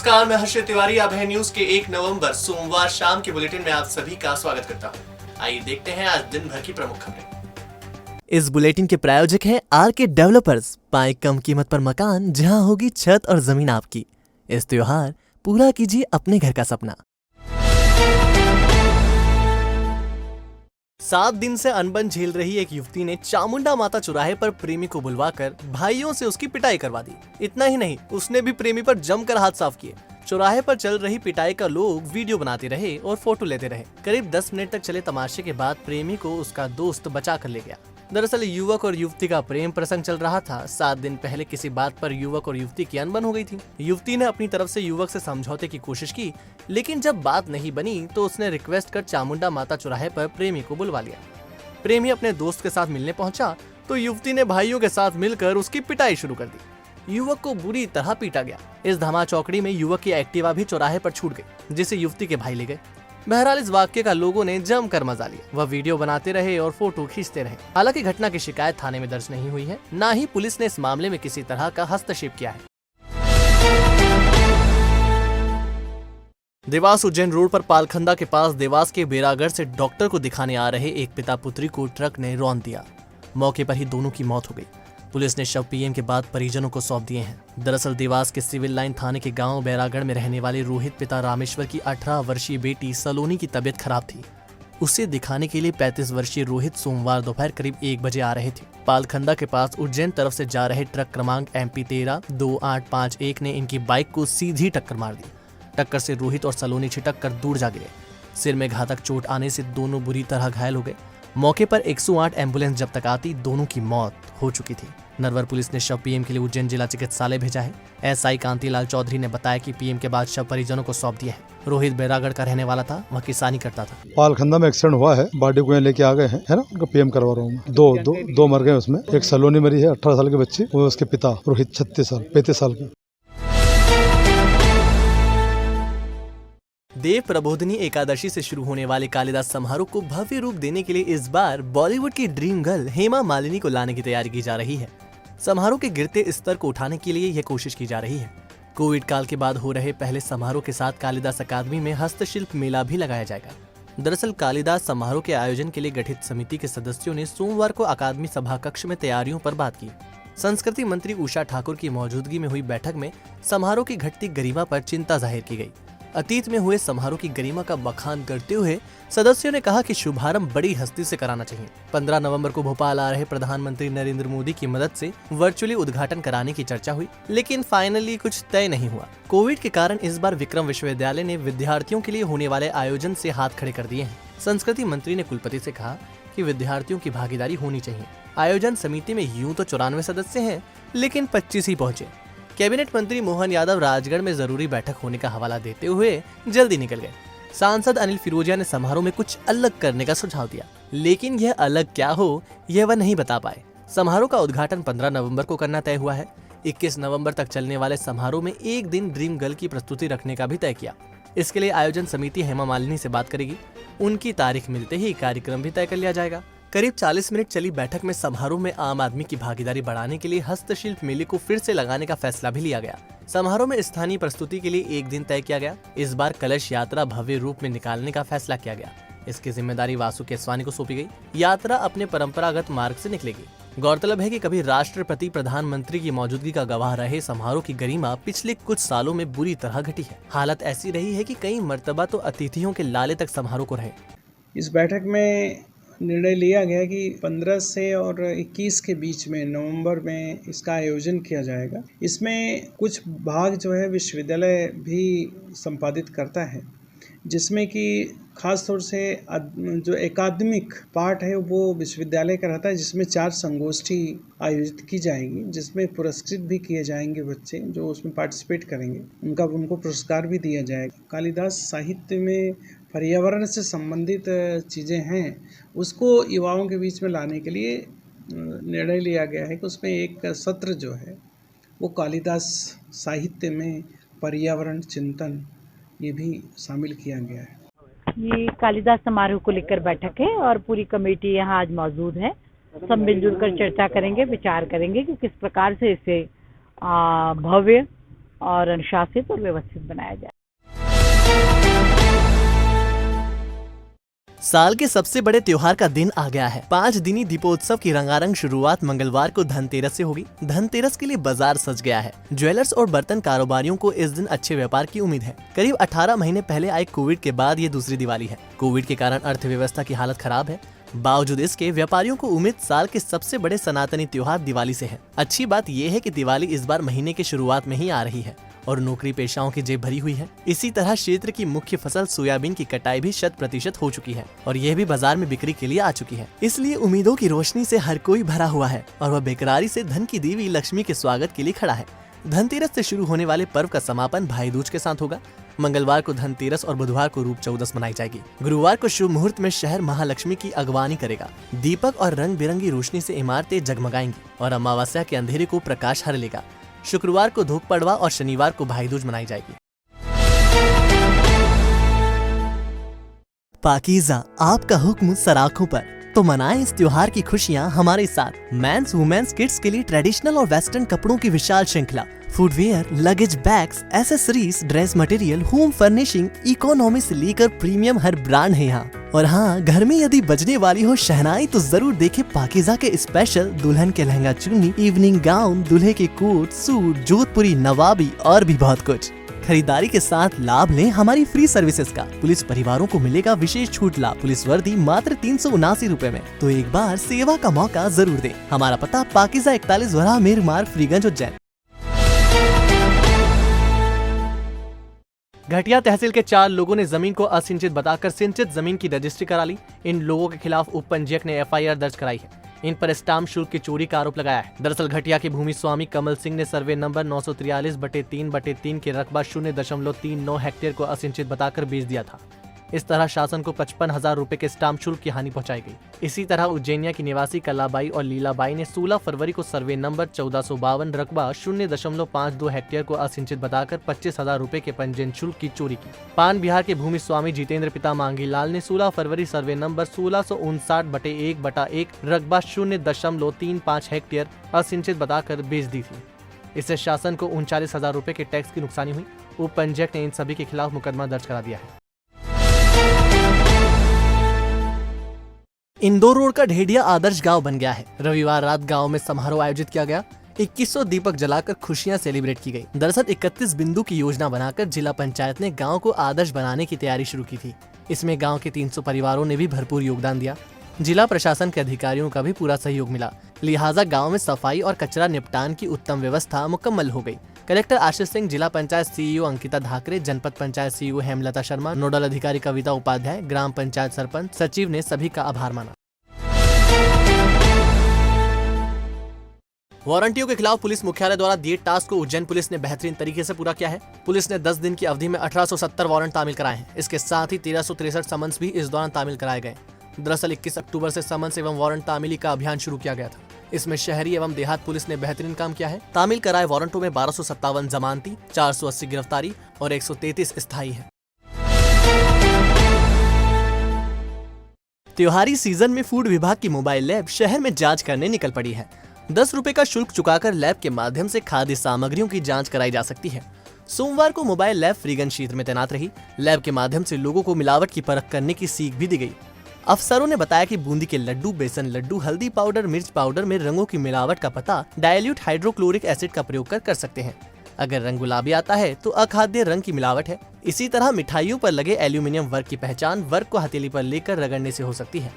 नमस्कार, मैं हर्षित तिवारी अभय न्यूज के 1 नवंबर सोमवार शाम के बुलेटिन में आप सभी का स्वागत करता हूं। आइए देखते हैं आज दिन भर की प्रमुख खबरें। इस बुलेटिन के प्रायोजक हैं आरके डेवलपर्स। पाए कम कीमत पर मकान, जहां होगी छत और जमीन आपकी। इस त्योहार पूरा कीजिए अपने घर का सपना। 7 दिन से अनबन झेल रही एक युवती ने चामुंडा माता चौराहे पर प्रेमी को बुलवाकर भाइयों से उसकी पिटाई करवा दी। इतना ही नहीं, उसने भी प्रेमी पर जमकर हाथ साफ किए। चौराहे पर चल रही पिटाई का लोग वीडियो बनाते रहे और फोटो लेते रहे। करीब 10 मिनट तक चले तमाशे के बाद प्रेमी को उसका दोस्त बचा कर ले गया। दरअसल युवक और युवती का प्रेम प्रसंग चल रहा था। 7 दिन पहले किसी बात पर युवक और युवती की अनबन हो गई थी। युवती ने अपनी तरफ से युवक से समझौते की कोशिश की, लेकिन जब बात नहीं बनी तो उसने रिक्वेस्ट कर चामुंडा माता चौराहे पर प्रेमी को बुलवा लिया। प्रेमी अपने दोस्त के साथ मिलने पहुंचा तो युवती ने भाइयों के साथ मिलकर उसकी पिटाई शुरू कर दी। युवक को बुरी तरह पीटा गया। इस धमाचौकड़ी में युवक की एक्टिवा भी चौराहे पर छूट गई, जिसे युवती के भाई ले गए। बहरहाल इस वाक्य का लोगों ने जमकर मजा लिया। वह वीडियो बनाते रहे और फोटो खींचते रहे। हालांकि घटना की शिकायत थाने में दर्ज नहीं हुई है, न ही पुलिस ने इस मामले में किसी तरह का हस्तक्षेप किया है। देवास उज्जैन रोड पर पालखंदा के पास देवास के बेरागढ़ से डॉक्टर को दिखाने आ रहे एक पिता पुत्री को ट्रक ने रौंद दिया। मौके पर ही दोनों की मौत हो गई। पुलिस ने शव पीएम के बाद परिजनों को सौंप दिए हैं। दरअसल देवास के सिविल लाइन थाने के गांव बैरागढ़ में रहने वाले रोहित पिता रामेश्वर की 18 वर्षीय बेटी सलोनी की तबीयत खराब थी। उसे दिखाने के लिए 35 वर्षीय रोहित सोमवार दोपहर करीब 1 बजे आ रहे थे। पालखंदा के पास उज्जैन तरफ से जा रहे ट्रक क्रमांक MP 13-2851 ने इनकी बाइक को सीधी टक्कर मार दी। टक्कर से रोहित और सलोनी छिटक कर दूर जा गिरे। सिर में घातक चोट आने से दोनों बुरी तरह घायल हो गए। मौके पर 108 एम्बुलेंस जब तक आती दोनों की मौत हो चुकी थी। नरवर पुलिस ने शव पीएम के लिए उज्जैन जिला चिकित्सालय भेजा है। SI कांतिलाल चौधरी ने बताया कि पीएम के बाद शव परिजनों को सौंप दिया है। रोहित बैरागढ़ का रहने वाला था, वह किसानी करता था। पालखंदा में एक्सीडेंट हुआ है, बॉडी को यहाँ लेके आ गए हैं, है ना, उनका पीएम करवा रहा हूँ। दो मर गए उसमें। एक सलोनी मरी है 18 साल की बच्ची, वो उसके पिता रोहित 35 साल के। देव प्रबोधिनी एकादशी से शुरू होने वाले कालिदास समारोह को भव्य रूप देने के लिए इस बार बॉलीवुड की ड्रीम गर्ल हेमा मालिनी को लाने की तैयारी की जा रही है। समारोह के गिरते स्तर को उठाने के लिए यह कोशिश की जा रही है। कोविड काल के बाद हो रहे पहले समारोह के साथ कालिदास अकादमी में हस्तशिल्प मेला भी लगाया जाएगा। दरअसल कालिदास समारोह के आयोजन के लिए गठित समिति के सदस्यों ने सोमवार को अकादमी सभा कक्ष में तैयारियों पर बात की। संस्कृति मंत्री उषा ठाकुर की मौजूदगी में हुई बैठक में समारोह की घटती गरिमा पर चिंता जाहिर की गई। अतीत में हुए समारोह की गरिमा का बखान करते हुए सदस्यों ने कहा कि शुभारंभ बड़ी हस्ती से कराना चाहिए। 15 नवंबर को भोपाल आ रहे प्रधानमंत्री नरेंद्र मोदी की मदद से वर्चुअली उद्घाटन कराने की चर्चा हुई, लेकिन फाइनली कुछ तय नहीं हुआ। कोविड के कारण इस बार विक्रम विश्वविद्यालय ने विद्यार्थियों के लिए होने वाले आयोजन से हाथ खड़े कर दिए हैं। संस्कृति मंत्री ने कुलपति से कहा कि विद्यार्थियों की भागीदारी होनी चाहिए। आयोजन समिति में यूं तो 94 सदस्य हैं, लेकिन 25 ही पहुंचे। कैबिनेट मंत्री मोहन यादव राजगढ़ में जरूरी बैठक होने का हवाला देते हुए जल्दी निकल गए। सांसद अनिल फिरोजिया ने समारोह में कुछ अलग करने का सुझाव दिया, लेकिन यह अलग क्या हो यह वह नहीं बता पाए। समारोह का उद्घाटन 15 नवंबर को करना तय हुआ है। 21 नवंबर तक चलने वाले समारोह में एक दिन ड्रीम गर्ल की प्रस्तुति रखने का भी तय किया। इसके लिए आयोजन समिति हेमा मालिनी से बात करेगी। उनकी तारीख मिलते ही कार्यक्रम भी तय कर लिया जाएगा। करीब 40 मिनट चली बैठक में समारोह में आम आदमी की भागीदारी बढ़ाने के लिए हस्तशिल्प मेले को फिर से लगाने का फैसला भी लिया गया। समारोह में स्थानीय प्रस्तुति के लिए एक दिन तय किया गया। इस बार कलश यात्रा भव्य रूप में निकालने का फैसला किया गया। इसकी जिम्मेदारी वासु केसवानी को सौंपी गई। यात्रा अपने परंपरागत मार्ग से निकलेगी। गौरतलब है कि कभी राष्ट्रपति प्रधानमंत्री की मौजूदगी का गवाह रहे समारोह की गरिमा पिछले कुछ सालों में बुरी तरह घटी है। हालत ऐसी रही है कि कई मर्तबा तो अतिथियों के लाले तक समारोह को रहे। इस बैठक में निर्णय लिया गया कि 15 से और 21 के बीच में नवंबर में इसका आयोजन किया जाएगा। इसमें कुछ भाग जो है विश्वविद्यालय भी संपादित करता है, जिसमें कि खास तौर से जो एकाडमिक पार्ट है वो विश्वविद्यालय का रहता है, जिसमें 4 संगोष्ठी आयोजित की जाएगी, जिसमें पुरस्कृत भी किए जाएंगे बच्चे जो उसमें पार्टिसिपेट करेंगे। उनको पुरस्कार भी दिया जाएगा। कालिदास साहित्य में पर्यावरण से संबंधित चीज़ें हैं, उसको युवाओं के बीच में लाने के लिए निर्णय लिया गया है कि उसमें एक सत्र जो है वो कालिदास साहित्य में पर्यावरण चिंतन ये भी शामिल किया गया है। ये कालिदास समारोह को लेकर बैठक है और पूरी कमेटी यहाँ आज मौजूद है। सब मिलजुल कर चर्चा करेंगे, विचार करेंगे कि किस प्रकार से इसे भव्य और अनुशासित और व्यवस्थित बनाया जाए। साल के सबसे बड़े त्योहार का दिन आ गया है। 5 दिनी दीपोत्सव की रंगारंग शुरुआत मंगलवार को धनतेरस से होगी। धनतेरस के लिए बाजार सज गया है। ज्वेलर्स और बर्तन कारोबारियों को इस दिन अच्छे व्यापार की उम्मीद है। करीब 18 महीने पहले आए कोविड के बाद ये दूसरी दिवाली है। कोविड के कारण अर्थव्यवस्था की हालत खराब है। बावजूद इसके व्यापारियों को उम्मीद साल के सबसे बड़े सनातनी त्योहार दिवाली से है। अच्छी बात यह है कि दिवाली इस बार महीने की शुरुआत में ही आ रही है और नौकरी पेशाओं की जेब भरी हुई है। इसी तरह क्षेत्र की मुख्य फसल सोयाबीन की कटाई भी 100% हो चुकी है और यह भी बाजार में बिक्री के लिए आ चुकी है। इसलिए उम्मीदों की रोशनी से हर कोई भरा हुआ है और वह बेकरारी से धन की देवी लक्ष्मी के स्वागत के लिए खड़ा है। धनतेरस से शुरू होने वाले पर्व का समापन भाई दूज के साथ होगा। मंगलवार को धनतेरस और बुधवार को रूप चौदस मनाई जाएगी। गुरुवार को शुभ मुहूर्त में शहर महालक्ष्मी की अगवानी करेगा। दीपक और रंग बिरंगी रोशनी से इमारतें जगमगाएंगी और अमावस्या के अंधेरे को प्रकाश हर लेगा। शुक्रवार को धूप पड़वा और शनिवार को भाई दूज मनाई जाएगी। पाकीज़ा, आपका हुक्म सराखों पर, तो मनाएं इस त्योहार की खुशियां हमारे साथ। मेंस वुमेन्स किड्स के लिए ट्रेडिशनल और वेस्टर्न कपड़ों की विशाल श्रृंखला, footwear, luggage bags, accessories, dress material, home furnishing, economy से लेकर प्रीमियम हर ब्रांड है यहाँ। और हाँ, घर में यदि बजने वाली हो शहनाई तो जरूर देखें पाकीज़ा के स्पेशल दुल्हन के लहंगा चुन्नी, इवनिंग गाउन, दूल्हे के कोट, सूट, जोधपुरी, नवाबी और भी बहुत कुछ। खरीदारी के साथ लाभ लें हमारी फ्री सर्विसेज का। पुलिस परिवारों को मिलेगा विशेष छूट लाभ। पुलिस वर्दी मात्र 379 रुपए में। तो एक बार सेवा का मौका जरूर दें। हमारा पता पाकीज़ा 41 वरा मेर मार्ग, फ्रीगंज, उज्जैन। घटिया तहसील के 4 लोगों ने जमीन को असिंचित बताकर सिंचित जमीन की रजिस्ट्री करा ली। इन लोगों के खिलाफ उप पंजीयक ने FIR दर्ज कराई है। इन पर स्टाम्प शुल्क की चोरी का आरोप लगाया है। दरअसल घटिया के भूमि स्वामी कमल सिंह ने सर्वे नंबर 943/3/3 के रकबा 0.39 हेक्टेयर को असिंचित बताकर बेच दिया था। इस तरह शासन को 55,000 रुपए के स्टाम्प शुल्क की हानि पहुंचाई गई। इसी तरह उज्जैनिया की निवासी कलाबाई और लीलाबाई ने 16 फरवरी को सर्वे नंबर 1452 रकबा 0.52 हेक्टेयर को असिंचित बताकर 25,000 रुपए के पंजीयन शुल्क की चोरी की। पान बिहार के भूमि स्वामी जितेंद्र पिता मांगी लाल ने 16 फरवरी सर्वे नंबर 1659/1/1 रकबा 0.35 हेक्टेयर असिंचित बताकर बेच दी थी। इससे शासन को 39,000 रुपए के टैक्स की नुकसानी हुई। उप पंजीयक ने इन सभी के खिलाफ मुकदमा दर्ज करा दिया है। इंदौर रोड का ढेडिया आदर्श गांव बन गया है। रविवार रात गांव में समारोह आयोजित किया गया। 2100 दीपक जलाकर खुशियां सेलिब्रेट की गई। दरअसल 31 बिंदु की योजना बनाकर जिला पंचायत ने गांव को आदर्श बनाने की तैयारी शुरू की थी। इसमें गांव के 300 परिवारों ने भी भरपूर योगदान दिया। जिला प्रशासन के अधिकारियों का भी पूरा सहयोग मिला। लिहाजा गाँव में सफाई और कचरा निपटान की उत्तम व्यवस्था मुकम्मल हो गयी। कलेक्टर आशीष सिंह, जिला पंचायत CEO अंकिता धाकरे, जनपद पंचायत CEO हेमलता शर्मा, नोडल अधिकारी कविता उपाध्याय, ग्राम पंचायत सरपंच, सचिव ने सभी का आभार माना। वारंटियों के खिलाफ पुलिस मुख्यालय द्वारा दिए टास्क को उज्जैन पुलिस ने बेहतरीन तरीके से पूरा किया है। पुलिस ने 10 दिन की अवधि में 1870 वारंट तामील कराए हैं। इसके साथ ही 1363 समन्स भी इस दौरान तामील कराए गए। दरअसल 21 अक्टूबर से समन्स एवं वारंट तामीली का अभियान शुरू किया गया था। इसमें शहरी एवं देहात पुलिस ने बेहतरीन काम किया है। तामील कराए वारंटों में 1257 जमानती, 480 गिरफ्तारी और 133 स्थायी है। त्योहारी सीजन में फूड विभाग की मोबाइल लैब शहर में जांच करने निकल पड़ी है। 10 रुपए का शुल्क चुकाकर लैब के माध्यम से खाद्य सामग्रियों की जांच कराई जा सकती है। सोमवार को मोबाइल लैब फ्रीगंज क्षेत्र में तैनात रही। लैब के माध्यम से लोगों को मिलावट की परख करने की सीख भी दी गई। अफसरों ने बताया कि बूंदी के लड्डू, बेसन लड्डू, हल्दी पाउडर, मिर्च पाउडर में रंगों की मिलावट का पता डाइल्यूट हाइड्रोक्लोरिक एसिड का प्रयोग कर सकते हैं। अगर रंग गुलाबी आता है तो अखाद्य रंग की मिलावट है। इसी तरह मिठाइयों पर लगे एल्यूमिनियम वर्क की पहचान वर्क को हथेली पर लेकर रगड़ने से हो सकती है।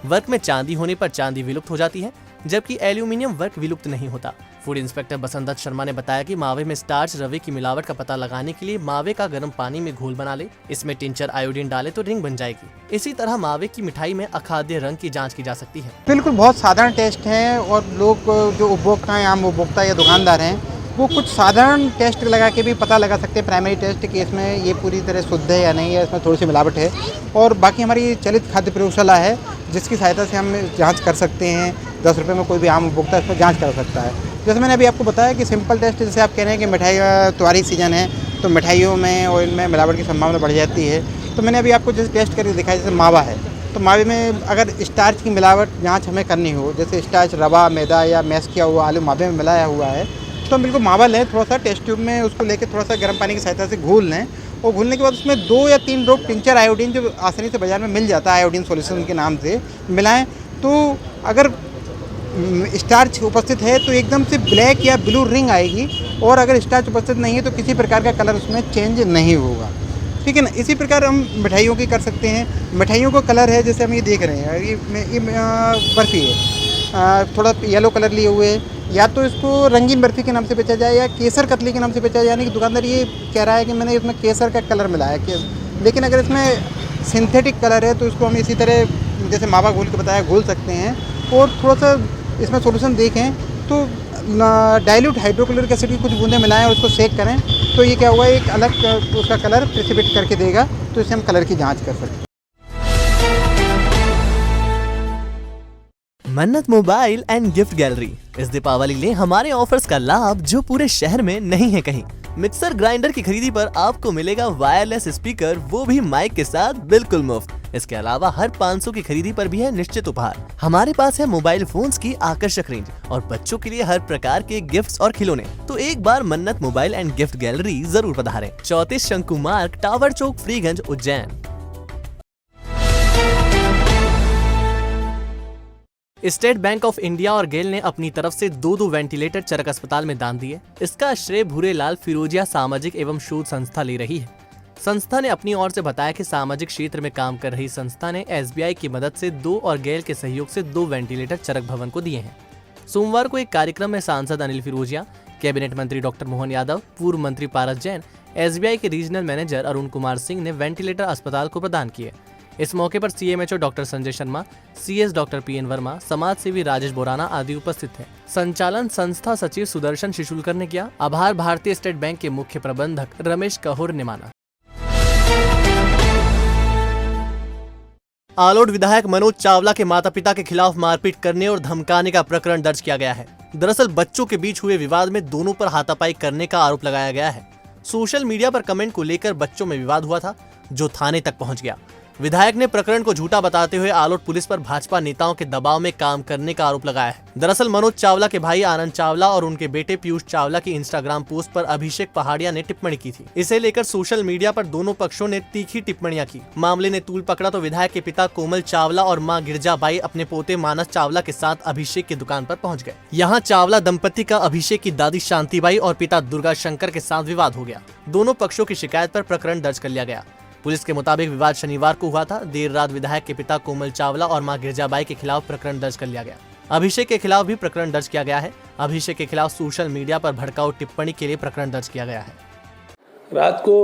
वर्क में चांदी होने पर चांदी विलुप्त हो जाती है, जबकि एल्यूमिनियम वर्क विलुप्त नहीं होता। फूड इंस्पेक्टर बसंत दत्त शर्मा ने बताया कि मावे में स्टार्च, रवे की मिलावट का पता लगाने के लिए मावे का गर्म पानी में घोल बना ले। इसमें टिंचर आयोडीन डाले तो रिंग बन जाएगी। इसी तरह मावे की मिठाई में अखाद्य रंग की जांच की जा सकती है। बिल्कुल बहुत साधारण टेस्ट है और लोग जो उपभोक्ता हैं, आम उपभोक्ता या दुकानदार हैं, वो कुछ साधारण टेस्ट लगा के भी पता लगा सकते हैं, प्राइमरी टेस्ट कि इसमें ये पूरी तरह शुद्ध है या नहीं है, इसमें थोड़ी सी मिलावट है। और बाकी हमारी चलित खाद्य प्रयोगशाला है जिसकी सहायता से हम जांच कर सकते हैं। 10 रुपये में कोई भी आम उपभोक्ता इसमें जांच कर सकता है। जैसे मैंने अभी आपको बताया कि सिंपल टेस्ट, जैसे आप कह रहे हैं कि मिठाई त्योहारी सीजन है तो मिठाइयों में और इनमें मिलावट की संभावना बढ़ जाती है, तो मैंने अभी आपको जैसे टेस्ट करके दिखाया, जैसे मावा है तो मावे में अगर स्टार्च की मिलावट जांच हमें करनी हो, जैसे स्टार्च रवा, मैदा या मैश किया हुआ आलू मावे में मिलाया हुआ है, तो हम बिल्कुल मावा लें, थोड़ा सा टेस्ट ट्यूब में उसको लेके थोड़ा सा गर्म पानी की सहायता से घोल लें, और घोलने के बाद उसमें 2 या 3 ड्रॉप टिंचर आयोडीन जो आसानी से बाजार में मिल जाता है, आयोडीन सॉल्यूशन के नाम से मिलाएं। तो अगर स्टार्च उपस्थित है तो एकदम से ब्लैक या ब्लू रिंग आएगी, और अगर स्टार्च उपस्थित नहीं है तो किसी प्रकार का कलर उसमें चेंज नहीं होगा, ठीक है ना। इसी प्रकार हम मिठाइयों की कर सकते हैं। मिठाइयों का कलर है, जैसे हम ये देख रहे हैं, ये बर्फ़ी है, थोड़ा येलो कलर लिए हुए, या तो इसको रंगीन बर्फ़ी के नाम से बेचा जाए या केसर कतली के नाम से बेचा जाए, यानी कि दुकानदार ये कह रहा है कि मैंने इसमें केसर का कलर मिलाया है। लेकिन अगर इसमें सिंथेटिक कलर है तो इसको हम इसी तरह जैसे मावा घोल के बताया घोल सकते हैं, और थोड़ा सा इसमें सोल्यूशन देखें तो डाइल्यूट हाइड्रोक्लोरिक एसिड की कुछ बूंदें मिलाएं और उसको सेक करें, तो ये क्या हुआ, एक अलग उसका कलर प्रिसिपिट करके देगा, तो इससे हम कलर की जांच कर सकते हैं। मन्नत मोबाइल एंड गिफ्ट गैलरी इस दीपावली ले हमारे ऑफर्स का लाभ जो पूरे शहर में नहीं है कहीं। मिक्सर ग्राइंडर की खरीदी पर आपको मिलेगा वायरलेस स्पीकर, वो भी माइक के साथ बिल्कुल मुफ्त। इसके अलावा हर 500 की खरीदी पर भी है निश्चित उपहार। हमारे पास है मोबाइल फोन्स की आकर्षक रेंज और बच्चों के लिए हर प्रकार के गिफ्ट्स और खिलौने। तो एक बार मन्नत मोबाइल एंड गिफ्ट गैलरी जरूर पधारें। 34 शंकु मार्ग, tower Chowk, Freeganj, Ujjain. State bank of India और गेल ने अपनी तरफ से 2 वेंटिलेटर चरक अस्पताल में दान दिए। इसका श्रेय भूरेलाल फिरोजिया सामाजिक एवं शोध संस्था ले रही है। संस्था ने अपनी ओर से बताया कि सामाजिक क्षेत्र में काम कर रही संस्था ने SBI की मदद से 2 और गेल के सहयोग से 2 वेंटिलेटर चरक भवन को दिए हैं। सोमवार को एक कार्यक्रम में सांसद अनिल फिरोजिया, कैबिनेट मंत्री डॉक्टर मोहन यादव, पूर्व मंत्री पारस जैन, SBI के रीजनल मैनेजर अरुण कुमार सिंह ने वेंटिलेटर अस्पताल को प्रदान किए। इस मौके पर CMHO doctor Sanjay Sharma, CS doctor PN Verma, समाज सेवी राजेश बोराना आदि उपस्थित थे। संचालन संस्था सचिव सुदर्शन शिशुलकर ने किया। आभार भारतीय स्टेट बैंक के मुख्य प्रबंधक रमेश कहोर ने माना। आलोट विधायक मनोज चावला के माता पिता के खिलाफ मारपीट करने और धमकाने का प्रकरण दर्ज किया गया है। दरअसल बच्चों के बीच हुए विवाद में दोनों पर हाथापाई करने का आरोप लगाया गया है। सोशल मीडिया पर कमेंट को लेकर बच्चों में विवाद हुआ था, जो थाने तक पहुंच गया। विधायक ने प्रकरण को झूठा बताते हुए आलोट पुलिस पर भाजपा नेताओं के दबाव में काम करने का आरोप लगाया है। दरअसल मनोज चावला के भाई आनंद चावला और उनके बेटे पीयूष चावला की इंस्टाग्राम पोस्ट पर अभिषेक पहाड़िया ने टिप्पणी की थी। इसे लेकर सोशल मीडिया पर दोनों पक्षों ने तीखी टिप्पणियां की। मामले ने तूल पकड़ा तो विधायक के पिता कोमल चावला और मां गिरजाबाई अपने पोते मानस चावला के साथ अभिषेक की दुकान पर पहुंच गए। यहाँ चावला दंपति का अभिषेक की दादी शांतिबाई और पिता दुर्गा शंकर के साथ विवाद हो गया। दोनों पक्षों की शिकायत पर प्रकरण दर्ज कर लिया गया। पुलिस के मुताबिक विवाद शनिवार को हुआ था। देर रात विधायक के पिता कोमल चावला और मां गिरजाबाई के खिलाफ प्रकरण दर्ज कर लिया गया। अभिषेक के खिलाफ भी प्रकरण दर्ज किया गया है। अभिषेक के खिलाफ सोशल मीडिया पर भड़काऊ टिप्पणी के लिए प्रकरण दर्ज किया गया है। रात को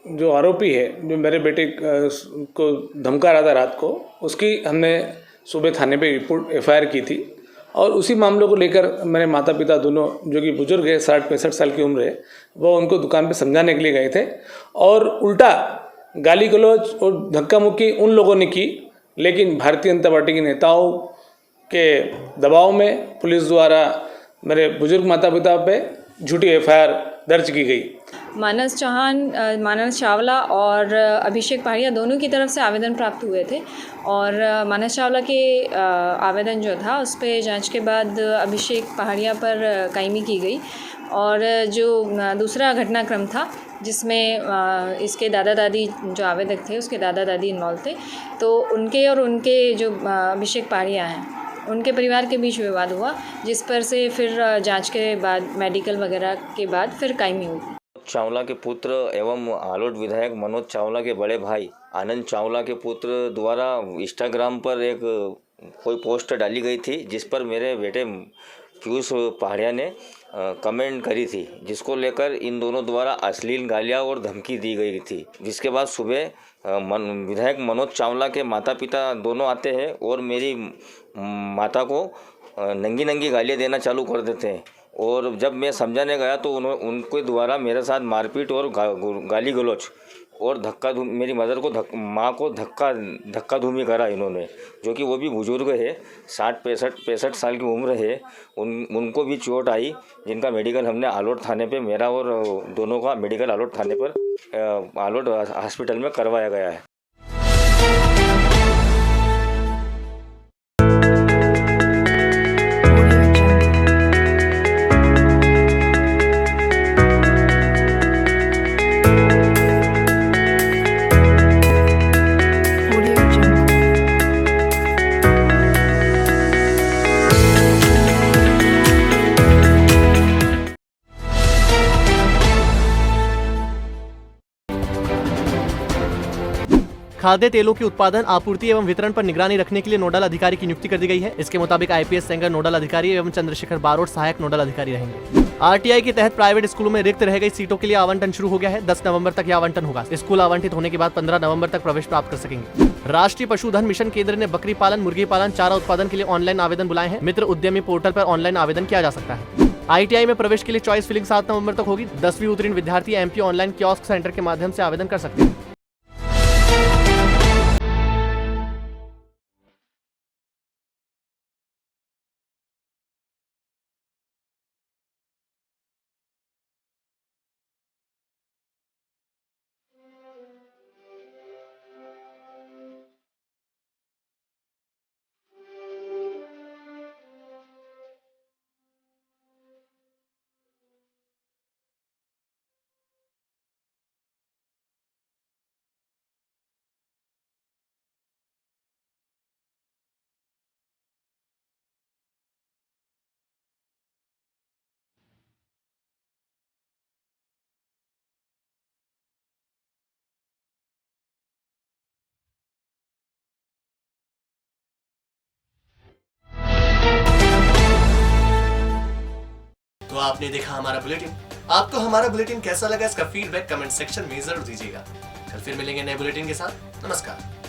जो आरोपी है, जो मेरे बेटे को धमका रहा था रात को, उसकी हमने सुबह थाने पे रिपोर्ट FIR की थी, और उसी मामलों को लेकर मेरे माता पिता दोनों, जो कि बुजुर्ग है, 60-65 साल की उम्र है, वो उनको दुकान पे समझाने के लिए गए थे, और उल्टा गाली गलौज और धक्का मुक्की उन लोगों ने की। लेकिन भारतीय जनता पार्टी के नेताओं के दबाव में पुलिस द्वारा मेरे बुजुर्ग माता पिता पे झूठी FIR दर्ज की गई। मानस चावला और अभिषेक पहाड़िया दोनों की तरफ से आवेदन प्राप्त हुए थे, और मानस चावला के आवेदन जो था उस पर जांच के बाद अभिषेक पहाड़िया पर कायमी की गई। और जो दूसरा घटनाक्रम था जिसमें इसके दादा दादी जो आवेदक थे उसके दादा दादी इन्वॉल्व थे, तो उनके और उनके जो अभिषेक पहाड़िया हैं उनके परिवार के बीच विवाद हुआ, जिस पर से फिर जांच के बाद मेडिकल वगैरह के बाद फिर कायमी हुई। चावला के पुत्र एवं आलोट विधायक मनोज चावला के बड़े भाई आनंद चावला के पुत्र द्वारा इंस्टाग्राम पर एक कोई पोस्ट डाली गई थी, जिस पर मेरे बेटे पीयूष पहाड़िया ने कमेंट करी थी, जिसको लेकर इन दोनों द्वारा अश्लील गालियाँ और धमकी दी गई थी। जिसके बाद सुबह विधायक मनोज चावला के माता पिता दोनों आते हैं और मेरी माता को नंगी गालियाँ देना चालू कर देते हैं, और जब मैं समझाने गया तो उनके द्वारा मेरे साथ मारपीट और गाली गलौज और मेरी मदर को माँ को धक्का धूमी करा इन्होंने, जो कि वो भी बुजुर्ग है, 60-65 साल की उम्र है। उनको भी चोट आई, जिनका मेडिकल हमने आलोट थाने पे, मेरा और दोनों का मेडिकल आलोट थाने पर आलोट हॉस्पिटल में करवाया गया है। खाद्य तेलों के उत्पादन, आपूर्ति एवं वितरण पर निगरानी रखने के लिए नोडल अधिकारी की नियुक्ति कर दी गई है। इसके मुताबिक IPS सेंगर नोडल अधिकारी एवं चंद्रशेखर बारोट सहायक नोडल अधिकारी रहेंगे। RTI के तहत प्राइवेट स्कूलों में रिक्त रह गई सीटों के लिए आवंटन शुरू हो गया है। 10 नवंबर तक यह आवंटन होगा। स्कूल आवंटित होने के बाद 15 नवंबर तक प्रवेश प्राप्त कर सकेंगे। राष्ट्रीय पशुधन मिशन केंद्र ने बकरी पालन, मुर्गी पालन, चारा उत्पादन के लिए ऑनलाइन आवेदन बुलाए हैं। मित्र उद्यमी पोर्टल पर ऑनलाइन आवेदन किया जा सकता है। ITI में प्रवेश के लिए चॉइस फिलिंग 7 नवंबर तक होगी। 10वीं उत्तीर्ण विद्यार्थी MP ऑनलाइन कियोस्क सेंटर के माध्यम से आवेदन कर सकते हैं। तो आपने देखा हमारा बुलेटिन। आपको हमारा बुलेटिन कैसा लगा, इसका फीडबैक कमेंट सेक्शन में जरूर दीजिएगा। कल फिर मिलेंगे नए बुलेटिन के साथ। नमस्कार।